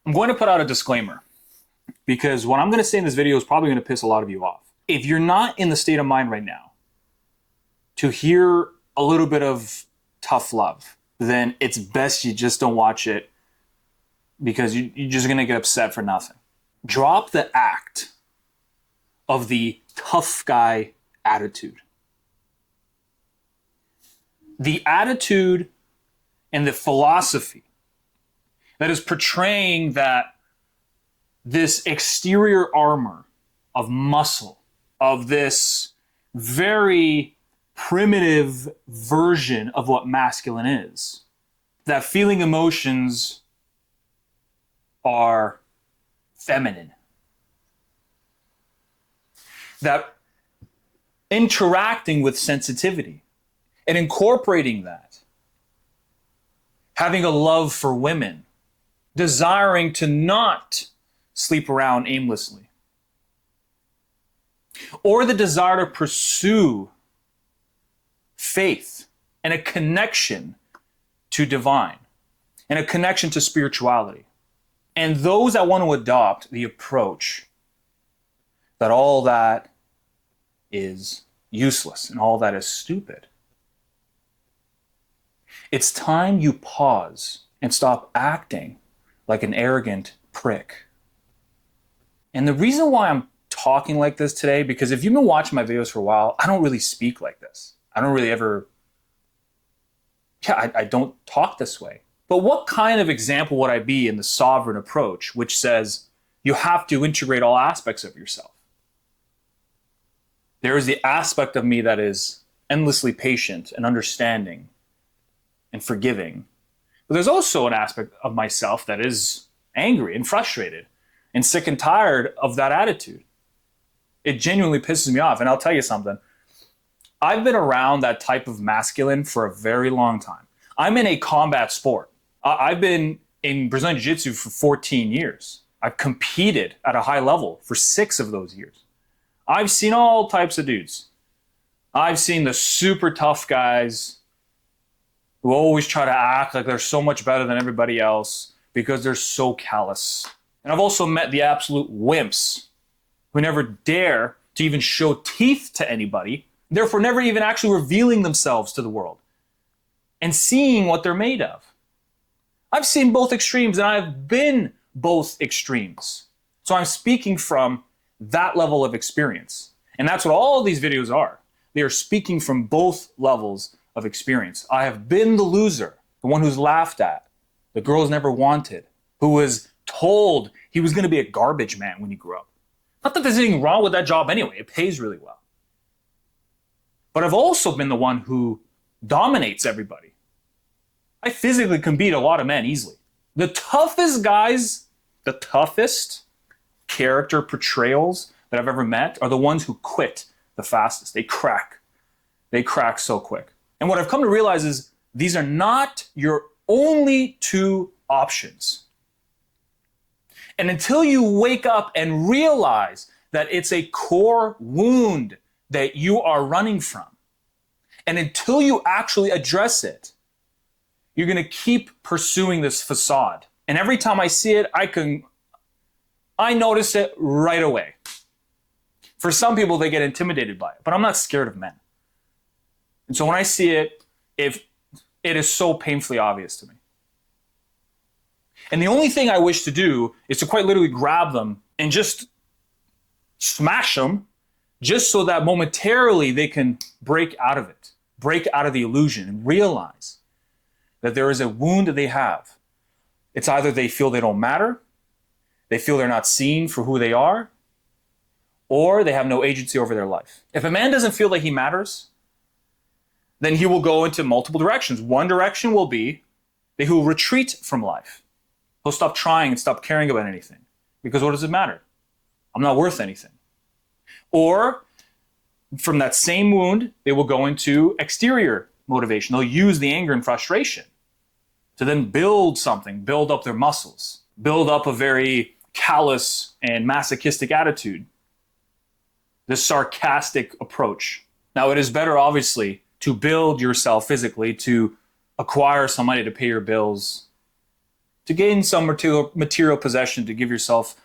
I'm going to put out a disclaimer because what I'm going to say in this video is probably going to piss a lot of you off. If you're not in the state of mind right now to hear a little bit of tough love, then it's best you just don't watch it because you're just going to get upset for nothing. Drop the act of the tough guy attitude. The attitude and the philosophy that is portraying that this exterior armor of muscle, of this very primitive version of what masculine is, that feeling emotions are feminine, that interacting with sensitivity and incorporating that, having a love for women, desiring to not sleep around aimlessly, or the desire to pursue faith and a connection to divine and a connection to spirituality. And those that want to adopt the approach that all that is useless and all that is stupid, it's time you pause and stop acting like an arrogant prick. And the reason why I'm talking like this today, because if you've been watching my videos for a while, I don't really speak like this. I don't really ever, I don't talk this way. But what kind of example would I be in the sovereign approach, which says you have to integrate all aspects of yourself? There is the aspect of me that is endlessly patient and understanding and forgiving. But there's also an aspect of myself that is angry and frustrated and sick and tired of that attitude. It genuinely pisses me off. And I'll tell you something. I've been around that type of masculine for a very long time. I'm in a combat sport. I've been in Brazilian Jiu-Jitsu for 14 years. I've competed at a high level for 6 of those years. I've seen all types of dudes. I've seen the super tough guys who always try to act like they're so much better than everybody else because they're so callous. And I've also met the absolute wimps who never dare to even show teeth to anybody, therefore never even actually revealing themselves to the world and seeing what they're made of. I've seen both extremes and I've been both extremes. So I'm speaking from that level of experience. And that's what all these videos are. They are speaking from both levels of experience. I have been the loser, the one who's laughed at, the girls never wanted, who was told he was going to be a garbage man when he grew up. Not that there's anything wrong with that job anyway, it pays really well. But I've also been the one who dominates everybody. I physically can beat a lot of men easily. The toughest guys, the toughest character portrayals that I've ever met are the ones who quit the fastest. They crack. They crack so quick. And what I've come to realize is these are not your only 2 options. And until you wake up and realize that it's a core wound that you are running from, and until you actually address it, you're going to keep pursuing this facade. And every time I see it, I notice it right away. For some people, they get intimidated by it, but I'm not scared of men. And so when I see it, it is so painfully obvious to me. And the only thing I wish to do is to quite literally grab them and just smash them, just so that momentarily they can break out of it, break out of the illusion and realize that there is a wound that they have. It's either they feel they don't matter, they feel they're not seen for who they are, or they have no agency over their life. If a man doesn't feel like he matters, then he will go into multiple directions. One direction will be that he will retreat from life. He'll stop trying and stop caring about anything. Because what does it matter? I'm not worth anything. Or from that same wound, they will go into exterior motivation. They'll use the anger and frustration to then build something, build up their muscles, build up a very callous and masochistic attitude. This sarcastic approach. Now, it is better, obviously, to build yourself physically, to acquire some money to pay your bills, to gain some material possession to give yourself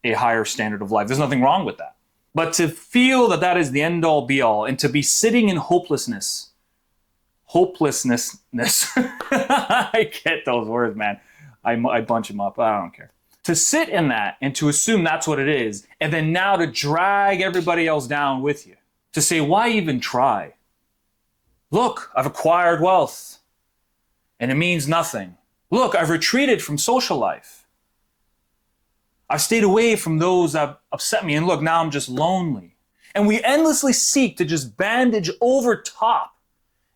a higher standard of life. There's nothing wrong with that. But to feel that that is the end all be all, and to be sitting in hopelessness, I get those words, man. I bunch them up. I don't care. To sit in that and to assume that's what it is, and then now to drag everybody else down with you. To say, why even try? Look, I've acquired wealth, and it means nothing. Look, I've retreated from social life. I've stayed away from those that upset me, and look, now I'm just lonely. And we endlessly seek to just bandage over top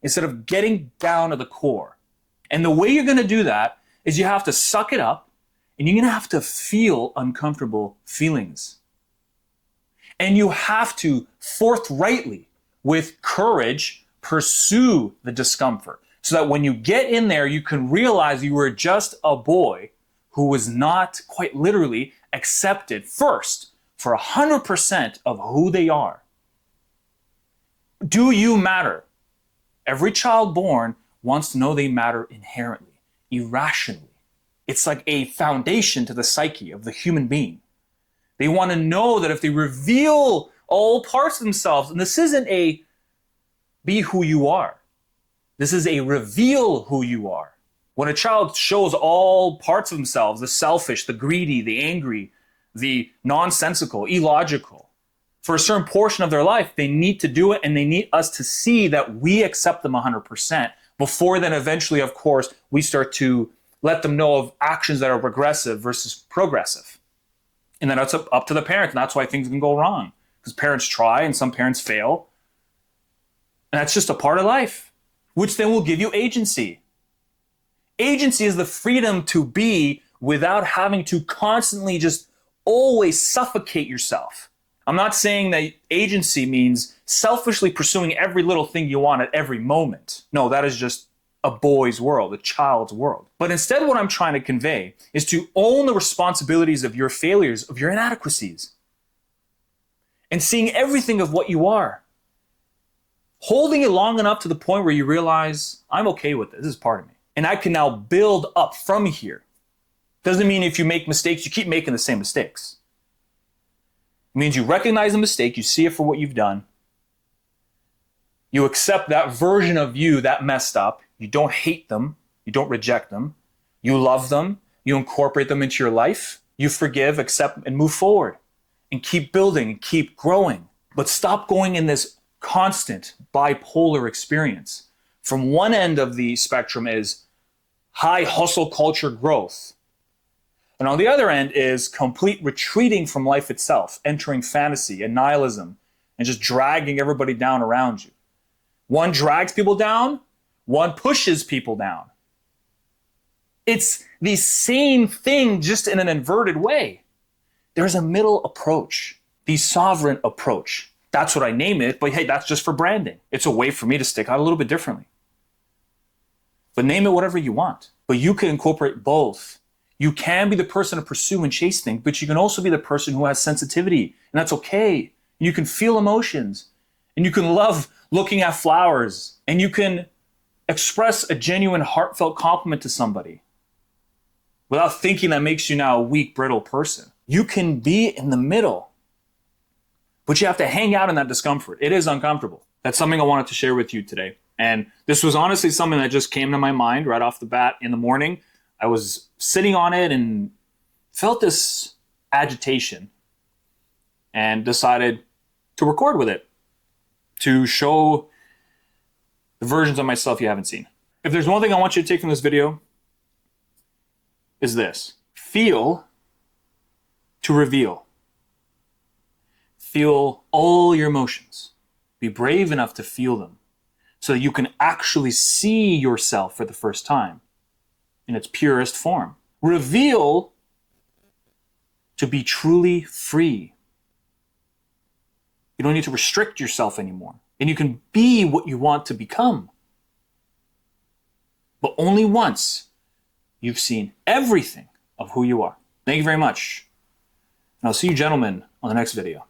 instead of getting down to the core. And the way you're going to do that is you have to suck it up, and you're going to have to feel uncomfortable feelings. And you have to forthrightly, with courage, pursue the discomfort. So that when you get in there, you can realize you were just a boy who was not quite literally accepted first for 100% of who they are. Do you matter? Every child born wants to know they matter inherently, irrationally. It's like a foundation to the psyche of the human being. They want to know that if they reveal all parts of themselves, and this isn't a be who you are. This is a reveal who you are. When a child shows all parts of themselves, the selfish, the greedy, the angry, the nonsensical, illogical, for a certain portion of their life, they need to do it, and they need us to see that we accept them 100% before then eventually, of course, we start to let them know of actions that are regressive versus progressive. And then it's up to the parent, and that's why things can go wrong. Because parents try and some parents fail. And that's just a part of life, which then will give you agency. Agency is the freedom to be without having to constantly just always suffocate yourself. I'm not saying that agency means selfishly pursuing every little thing you want at every moment. No, that is just a boy's world, a child's world. But instead, what I'm trying to convey is to own the responsibilities of your failures, of your inadequacies, and seeing everything of what you are. Holding it long enough to the point where you realize, I'm okay with this. This is part of me. And I can now build up from here. Doesn't mean if you make mistakes, you keep making the same mistakes. It means you recognize the mistake, you see it for what you've done. You accept that version of you that messed up. You don't hate them. You don't reject them. You love them. You incorporate them into your life. You forgive, accept, and move forward. And keep building and keep growing. But stop going in this constant bipolar experience. From one end of the spectrum is high hustle culture growth. And on the other end is complete retreating from life itself, entering fantasy and nihilism, and just dragging everybody down around you. One drags people down, one pushes people down. It's the same thing, just in an inverted way. There's a middle approach, the sovereign approach. That's what I name it, but hey, that's just for branding. It's a way for me to stick out a little bit differently. But name it whatever you want. But you can incorporate both. You can be the person to pursue and chase things, but you can also be the person who has sensitivity, and that's okay. And you can feel emotions, and you can love looking at flowers, and you can express a genuine, heartfelt compliment to somebody without thinking that makes you now a weak, brittle person. You can be in the middle, but you have to hang out in that discomfort. It is uncomfortable. That's something I wanted to share with you today. And this was honestly something that just came to my mind right off the bat in the morning. I was sitting on it and felt this agitation and decided to record with it to show the versions of myself you haven't seen. If there's one thing I want you to take from this video, is this: feel to reveal. Feel all your emotions. Be brave enough to feel them so that you can actually see yourself for the first time in its purest form. Reveal to be truly free. You don't need to restrict yourself anymore. And you can be what you want to become. But only once you've seen everything of who you are. Thank you very much. And I'll see you gentlemen on the next video.